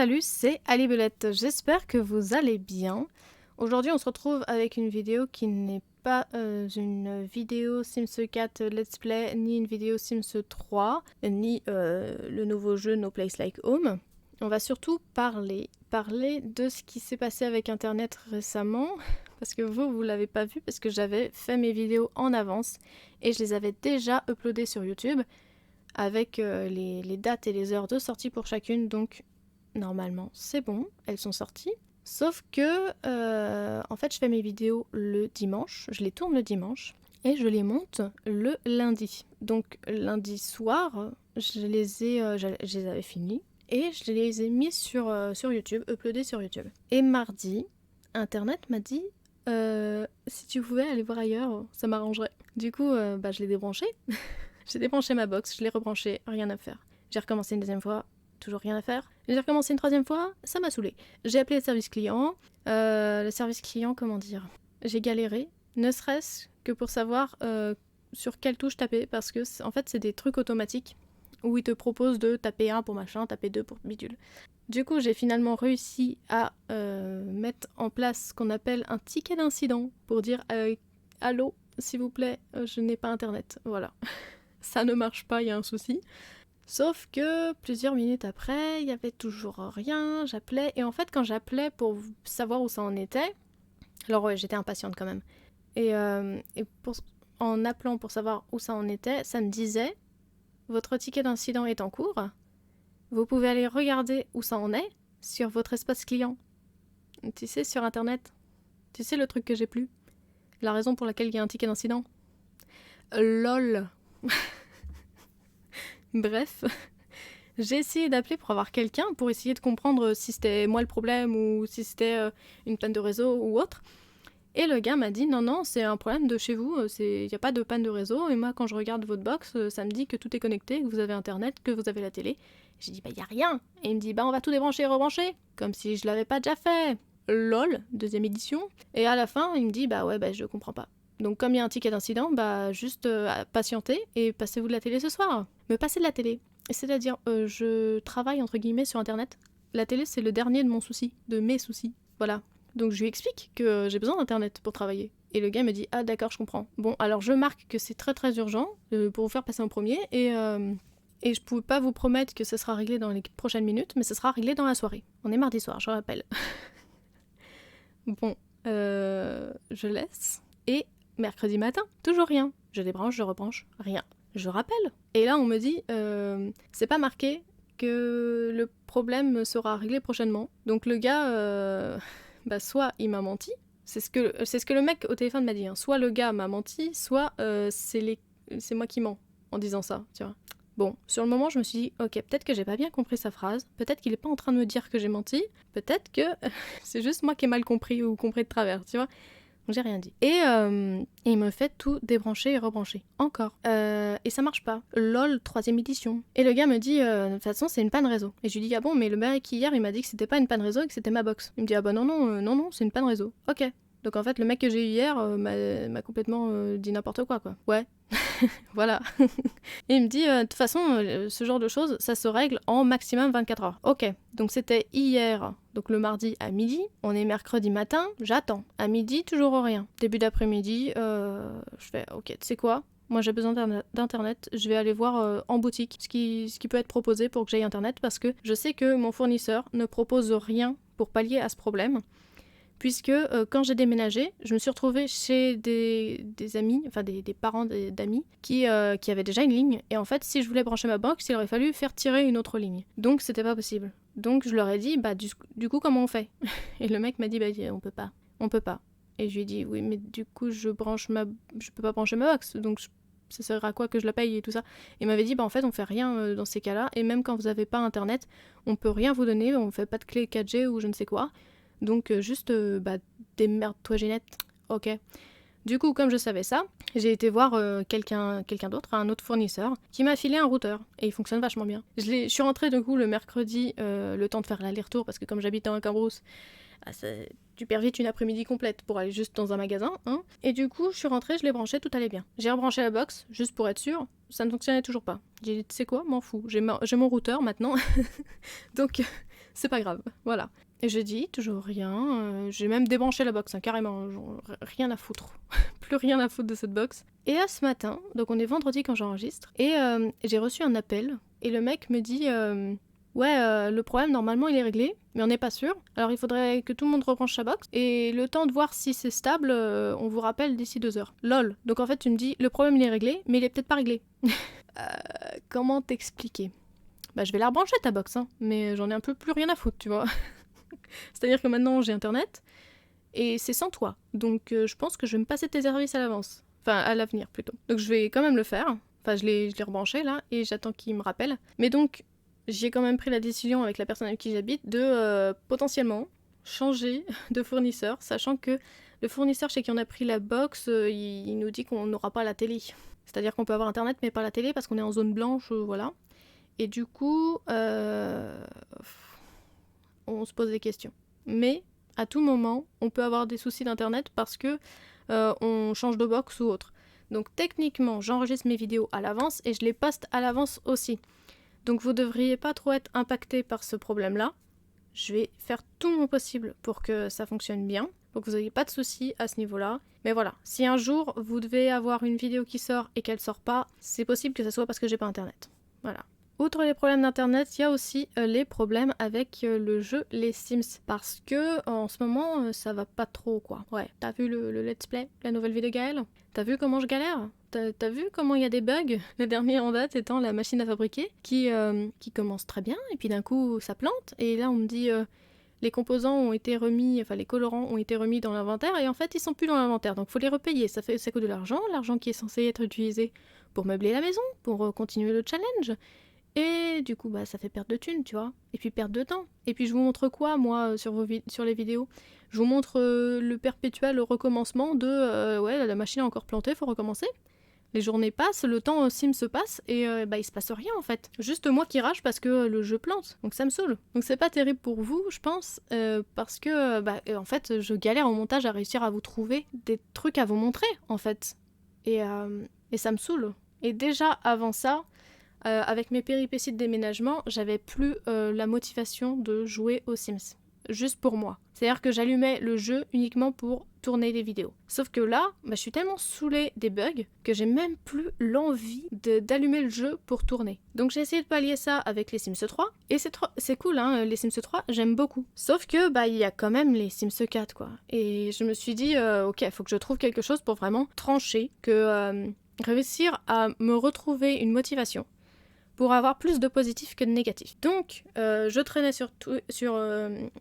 Salut, c'est Ali Belette, j'espère que vous allez bien. Aujourd'hui on se retrouve avec une vidéo qui n'est pas une vidéo Sims 4 Let's Play, ni une vidéo Sims 3, ni le nouveau jeu No Place Like Home. On va surtout parler de ce qui s'est passé avec internet récemment, parce que vous l'avez pas vu, parce que j'avais fait mes vidéos en avance et je les avais déjà uploadées sur YouTube avec les dates et les heures de sortie pour chacune, donc normalement c'est bon, elles sont sorties. Sauf que, en fait, je fais mes vidéos le dimanche, je les tourne le dimanche, et je les monte le lundi. Donc lundi soir, je les avais finis, et je les ai mis sur YouTube, uploadés sur YouTube. Et mardi, Internet m'a dit, si tu pouvais aller voir ailleurs, ça m'arrangerait. Du coup, je l'ai débranché. J'ai débranché ma box, je l'ai rebranché, rien à faire. J'ai recommencé une deuxième fois, toujours rien à faire. J'ai recommencé une troisième fois, ça m'a saoulé. J'ai appelé le service client. Le service client, comment dire, j'ai galéré, ne serait-ce que pour savoir sur quelle touche taper, parce que en fait c'est des trucs automatiques où ils te proposent de taper 1 pour machin, taper 2 pour bidule. Du coup, j'ai finalement réussi à mettre en place ce qu'on appelle un ticket d'incident pour dire allô, s'il vous plaît, je n'ai pas internet. Voilà. Ça ne marche pas, il y a un souci. Sauf que plusieurs minutes après, il n'y avait toujours rien, j'appelais, et en fait quand j'appelais pour savoir où ça en était, alors ouais, j'étais impatiente quand même, et en appelant pour savoir où ça en était, ça me disait « Votre ticket d'incident est en cours, vous pouvez aller regarder où ça en est sur votre espace client. » Tu sais, sur internet, tu sais le truc que j'ai plus, la raison pour laquelle il y a un ticket d'incident. LOL. Bref, j'ai essayé d'appeler pour avoir quelqu'un, pour essayer de comprendre si c'était moi le problème ou si c'était une panne de réseau ou autre. Et le gars m'a dit non, c'est un problème de chez vous, il n'y a pas de panne de réseau, et moi quand je regarde votre box, ça me dit que tout est connecté, que vous avez internet, que vous avez la télé. J'ai dit il y a rien. Et il me dit on va tout débrancher et rebrancher, comme si je l'avais pas déjà fait. LOL, deuxième édition. Et à la fin, il me dit je comprends pas. Donc comme il y a un ticket d'incident, juste patienter et passez-vous de la télé ce soir. Me passer de la télé. C'est-à-dire, je travaille entre guillemets sur internet. La télé, c'est le dernier de mon souci, de mes soucis. Voilà. Donc je lui explique que j'ai besoin d'internet pour travailler. Et le gars me dit ah d'accord, je comprends. Bon, alors je marque que c'est très très urgent pour vous faire passer en premier et je pouvais pas vous promettre que ça sera réglé dans les prochaines minutes, mais ça sera réglé dans la soirée. On est mardi soir, je rappelle. Bon, je laisse et mercredi matin, toujours rien. Je débranche, je rebranche, rien. Je rappelle. Et là, on me dit, c'est pas marqué que le problème sera réglé prochainement. Donc le gars, soit il m'a menti, c'est ce que le mec au téléphone m'a dit. Hein. Soit le gars m'a menti, soit c'est moi qui mens en disant ça, tu vois. Bon, sur le moment, je me suis dit, ok, peut-être que j'ai pas bien compris sa phrase, peut-être qu'il est pas en train de me dire que j'ai menti, peut-être que c'est juste moi qui ai mal compris ou compris de travers, tu vois. J'ai rien dit. Et il me fait tout débrancher et rebrancher. Encore. Et ça marche pas. LOL, 3ème édition. Et le gars me dit, de toute façon, c'est une panne réseau. Et je lui dis, ah bon, mais le mec hier, il m'a dit que c'était pas une panne réseau et que c'était ma box. Il me dit, ah bah non, c'est une panne réseau. Ok. Donc en fait, le mec que j'ai eu hier m'a complètement dit n'importe quoi. Ouais. Voilà. Et il me dit, de toute façon, ce genre de choses, ça se règle en maximum 24 heures. Ok, donc c'était hier, donc le mardi à midi, on est mercredi matin, j'attends. À midi, toujours rien. Début d'après-midi, je fais, ok, tu sais quoi ? Moi j'ai besoin d'internet, je vais aller voir en boutique ce qui peut être proposé pour que j'aie internet, parce que je sais que mon fournisseur ne propose rien pour pallier à ce problème. Puisque quand j'ai déménagé, je me suis retrouvée chez des amis, enfin des parents d'amis, qui avaient déjà une ligne. Et en fait, si je voulais brancher ma box, il aurait fallu faire tirer une autre ligne. Donc c'était pas possible. Donc je leur ai dit, du coup comment on fait ? Et le mec m'a dit, on peut pas. Et je lui ai dit, oui mais du coup je peux pas brancher ma box, donc ça sert à quoi que je la paye et tout ça ? Et il m'avait dit, en fait on fait rien dans ces cas-là, et même quand vous avez pas internet, on peut rien vous donner, on fait pas de clé 4G ou je ne sais quoi. Donc juste, démerde-toi Ginette, ok. Du coup, comme je savais ça, j'ai été voir quelqu'un d'autre, un autre fournisseur, qui m'a filé un routeur, et il fonctionne vachement bien. Je suis rentrée du coup le mercredi, le temps de faire l'aller-retour, parce que comme j'habite en Cambrousse, tu perds vite une après-midi complète pour aller juste dans un magasin, hein. Et du coup, je suis rentrée, je l'ai branché, tout allait bien. J'ai rebranché la box, juste pour être sûre, ça ne fonctionnait toujours pas. J'ai dit, tu sais quoi, m'en fous, j'ai mon routeur maintenant, donc c'est pas grave, voilà. Et j'ai dit, toujours rien, j'ai même débranché la box, hein, carrément, genre, rien à foutre. Plus rien à foutre de cette box. Et là, ce matin, donc on est vendredi quand j'enregistre, et j'ai reçu un appel, et le mec me dit, ouais, le problème, normalement, il est réglé, mais on n'est pas sûr. Alors il faudrait que tout le monde rebranche sa box, et le temps de voir si c'est stable, on vous rappelle d'ici 2 heures. Lol. Donc en fait, tu me dis, le problème, il est réglé, mais il est peut-être pas réglé. Comment t'expliquer ? Bah, je vais la rebrancher ta box, hein, mais j'en ai un peu plus rien à foutre, tu vois. C'est-à-dire que maintenant j'ai internet et c'est sans toi. Donc je pense que je vais me passer tes services à l'avance. Enfin, à l'avenir plutôt. Donc je vais quand même le faire. Enfin, je l'ai rebranché là et j'attends qu'il me rappelle. Mais donc, j'ai quand même pris la décision avec la personne avec qui j'habite de potentiellement changer de fournisseur, sachant que le fournisseur chez qui on a pris la box, il nous dit qu'on n'aura pas la télé. C'est-à-dire qu'on peut avoir internet mais pas la télé parce qu'on est en zone blanche, voilà. Et du coup, on se pose des questions. Mais à tout moment, on peut avoir des soucis d'internet parce que on change de box ou autre. Donc techniquement, j'enregistre mes vidéos à l'avance et je les poste à l'avance aussi. Donc vous devriez pas trop être impacté par ce problème-là. Je vais faire tout mon possible pour que ça fonctionne bien, pour que vous n'ayez pas de soucis à ce niveau-là. Mais voilà, si un jour vous devez avoir une vidéo qui sort et qu'elle sort pas, c'est possible que ça soit parce que j'ai pas internet. Voilà. Outre les problèmes d'internet, il y a aussi les problèmes avec le jeu Les Sims. Parce que en ce moment, ça va pas trop quoi. Ouais, t'as vu le let's play, la nouvelle vidéo de Gaël ? T'as vu comment je galère ? T'as vu comment il y a des bugs ? Le dernier en date étant la machine à fabriquer qui commence très bien et puis d'un coup ça plante. Et là on me dit les composants ont été remis, enfin les colorants ont été remis dans l'inventaire et en fait ils sont plus dans l'inventaire. Donc faut les repayer, ça coûte de l'argent qui est censé être utilisé pour meubler la maison, pour continuer le challenge. Et du coup, bah, ça fait perdre de thunes, tu vois. Et puis perdre de temps. Et puis je vous montre quoi, moi, sur les vidéos ? Je vous montre le perpétuel recommencement de ouais, la machine a encore planté, faut recommencer. Les journées passent, le temps sim se passe, et bah, il se passe rien en fait. Juste moi qui rage parce que le jeu plante. Donc ça me saoule. Donc c'est pas terrible pour vous, je pense, parce que bah, en fait, je galère au montage à réussir à vous trouver des trucs à vous montrer, en fait. Et ça me saoule. Et déjà avant ça, avec mes péripéties de déménagement, j'avais plus la motivation de jouer aux Sims. Juste pour moi. C'est-à-dire que j'allumais le jeu uniquement pour tourner des vidéos. Sauf que là, bah, je suis tellement saoulée des bugs que j'ai même plus l'envie d'allumer le jeu pour tourner. Donc j'ai essayé de pallier ça avec les Sims 3. Et c'est cool, hein, les Sims 3, j'aime beaucoup. Sauf que bah il y a quand même les Sims 4, quoi. Et je me suis dit, ok, faut que je trouve quelque chose pour vraiment trancher, réussir à me retrouver une motivation pour avoir plus de positifs que de négatifs. Donc, je traînais sur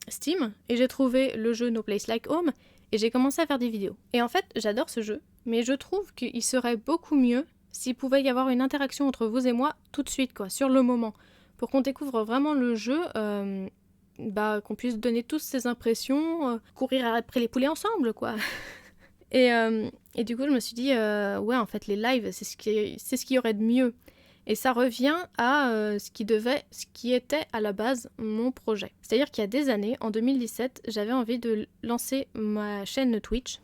Steam et j'ai trouvé le jeu No Place Like Home et j'ai commencé à faire des vidéos. Et en fait, j'adore ce jeu, mais je trouve qu'il serait beaucoup mieux s'il pouvait y avoir une interaction entre vous et moi tout de suite, quoi, sur le moment, pour qu'on découvre vraiment le jeu, qu'on puisse donner tous ses impressions, courir après les poulets ensemble, quoi. Et du coup, je me suis dit, ouais, en fait, les lives, c'est ce qu'il y aurait de mieux. Et ça revient à ce qui était à la base mon projet. C'est-à-dire qu'il y a des années, en 2017, j'avais envie de lancer ma chaîne Twitch.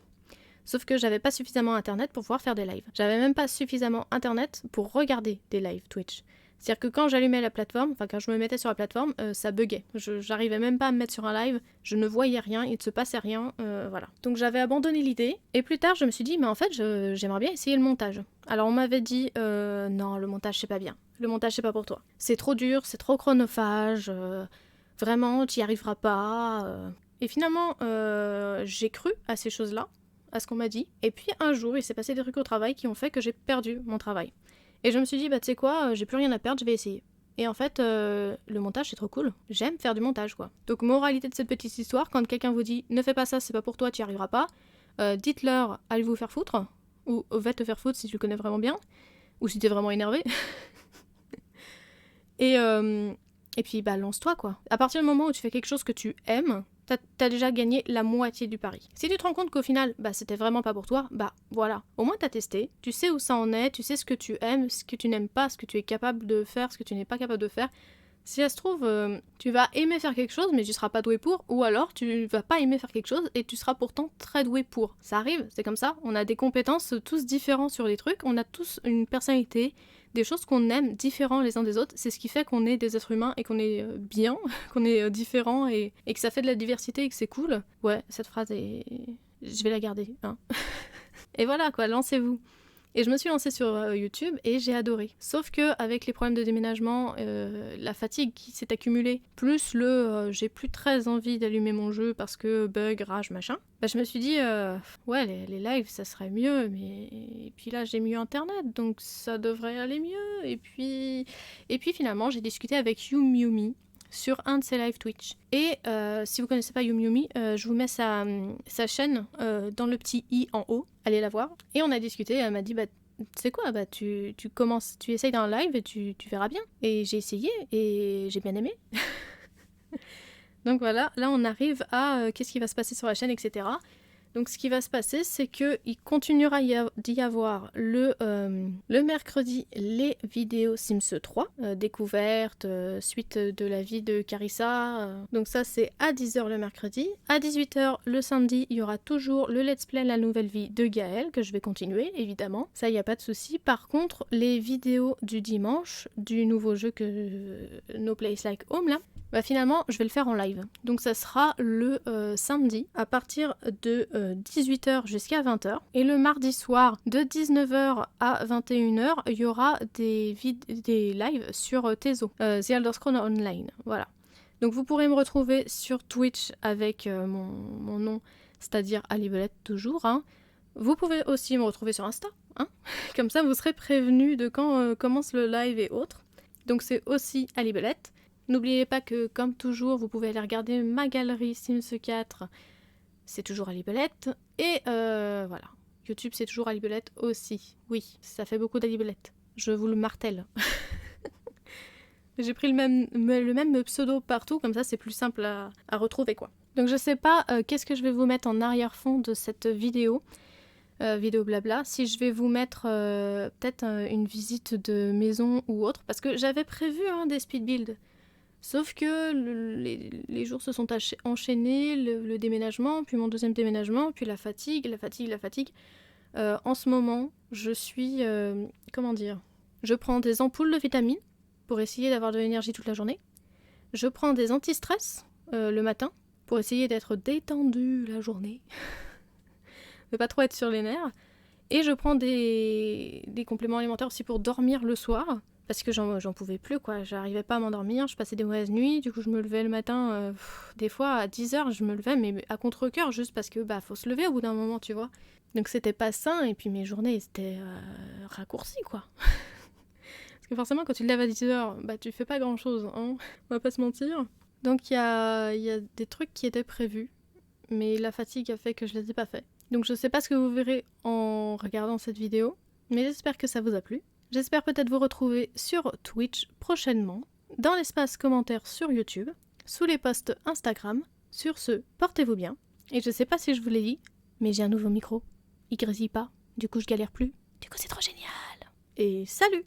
Sauf que j'avais pas suffisamment internet pour pouvoir faire des lives. J'avais même pas suffisamment internet pour regarder des lives Twitch. C'est-à-dire que quand j'allumais la plateforme, enfin quand je me mettais sur la plateforme, ça buguait. J'arrivais même pas à me mettre sur un live, je ne voyais rien, il ne se passait rien, voilà. Donc j'avais abandonné l'idée, et plus tard je me suis dit, mais en fait j'aimerais bien essayer le montage. Alors on m'avait dit, non, le montage c'est pas bien, le montage c'est pas pour toi. C'est trop dur, c'est trop chronophage, vraiment tu y arriveras pas. Et finalement j'ai cru à ces choses-là, à ce qu'on m'a dit, et puis un jour il s'est passé des trucs au travail qui ont fait que j'ai perdu mon travail. Et je me suis dit, bah tu sais quoi, j'ai plus rien à perdre, je vais essayer. Et en fait, le montage c'est trop cool. J'aime faire du montage, quoi. Donc moralité de cette petite histoire, quand quelqu'un vous dit, ne fais pas ça, c'est pas pour toi, tu y arriveras pas, dites-leur, allez vous faire foutre, ou va te faire foutre si tu le connais vraiment bien, ou si t'es vraiment énervé. Et puis bah lance-toi, quoi. À partir du moment où tu fais quelque chose que tu aimes, t'as déjà gagné la moitié du pari. Si tu te rends compte qu'au final, bah c'était vraiment pas pour toi, bah voilà. Au moins t'as testé, tu sais où ça en est, tu sais ce que tu aimes, ce que tu n'aimes pas, ce que tu es capable de faire, ce que tu n'es pas capable de faire. Si ça se trouve, tu vas aimer faire quelque chose, mais tu seras pas doué pour, ou alors tu vas pas aimer faire quelque chose et tu seras pourtant très doué pour. Ça arrive, c'est comme ça, on a des compétences tous différents sur des trucs, on a tous une personnalité, des choses qu'on aime différents les uns des autres. C'est ce qui fait qu'on est des êtres humains et qu'on est bien, qu'on est différents et que ça fait de la diversité et que c'est cool. Ouais, cette phrase est... Je vais la garder, hein. Et voilà quoi, lancez-vous. Et je me suis lancée sur YouTube et j'ai adoré. Sauf que avec les problèmes de déménagement, la fatigue qui s'est accumulée, plus j'ai plus très envie d'allumer mon jeu parce que bug, rage, machin, bah, je me suis dit, ouais, les lives, ça serait mieux, mais... Et puis là, j'ai mieux Internet, donc ça devrait aller mieux. Et puis finalement, j'ai discuté avec Yumi sur un de ses live Twitch. Et si vous connaissez pas Yumi, je vous mets sa chaîne dans le petit i en haut. Allez la voir. Et on a discuté, elle m'a dit, bah, tu sais quoi, bah, tu commences, tu essayes d'un live et tu verras bien. Et j'ai essayé et j'ai bien aimé. Donc voilà, là on arrive à qu'est-ce qui va se passer sur la chaîne, etc. Donc ce qui va se passer, c'est qu'il continuera d'y avoir le mercredi les vidéos Sims 3, découverte, suite de la vie de Carissa. Donc ça c'est à 10h le mercredi. À 18h le samedi, il y aura toujours le let's play La Nouvelle Vie de Gaël, que je vais continuer évidemment. Ça y a pas de souci. Par contre, les vidéos du dimanche, du nouveau jeu que No Place Like Home là, bah finalement je vais le faire en live. Donc ça sera le samedi à partir de 18h jusqu'à 20h. Et le mardi soir de 19h à 21h, il y aura des lives sur Tezo, The Elder Scrolls Online. Voilà. Donc vous pourrez me retrouver sur Twitch avec mon nom, c'est-à-dire Alibelette toujours. Hein. Vous pouvez aussi me retrouver sur Insta. Hein. Comme ça vous serez prévenu de quand commence le live et autres. Donc c'est aussi Alibelette. N'oubliez pas que, comme toujours, vous pouvez aller regarder ma galerie Sims 4, c'est toujours Alibelette. Et voilà, YouTube c'est toujours Alibelette aussi. Oui, ça fait beaucoup d'Alibelette. Je vous le martèle. J'ai pris le même pseudo partout, comme ça c'est plus simple à retrouver quoi. Donc je sais pas qu'est-ce que je vais vous mettre en arrière-fond de cette vidéo. Vidéo blabla, si je vais vous mettre peut-être une visite de maison ou autre, parce que j'avais prévu des speed builds. Sauf que les jours se sont enchaînés, le déménagement, puis mon deuxième déménagement, puis la fatigue. En ce moment, je suis... comment dire ? Je prends des ampoules de vitamines pour essayer d'avoir de l'énergie toute la journée. Je prends des anti-stress le matin pour essayer d'être détendue la journée. De pas trop être sur les nerfs. Et je prends des compléments alimentaires aussi pour dormir le soir. Parce que j'en pouvais plus, quoi. J'arrivais pas à m'endormir, je passais des mauvaises nuits, du coup je me levais le matin, des fois à 10h je me levais, mais à contre-cœur, juste parce que faut se lever au bout d'un moment, tu vois. Donc c'était pas sain, et puis mes journées c'était raccourcies, quoi. Parce que forcément quand tu te lèves à 10h, tu fais pas grand-chose, hein, on va pas se mentir. Donc il y a des trucs qui étaient prévus, mais la fatigue a fait que je les ai pas fait. Donc je sais pas ce que vous verrez en regardant cette vidéo, mais j'espère que ça vous a plu. J'espère peut-être vous retrouver sur Twitch prochainement, dans l'espace commentaires sur YouTube, sous les posts Instagram. Sur ce, portez-vous bien. Et je sais pas si je vous l'ai dit, mais j'ai un nouveau micro. Il grésille pas, du coup je galère plus. Du coup c'est trop génial. Et salut!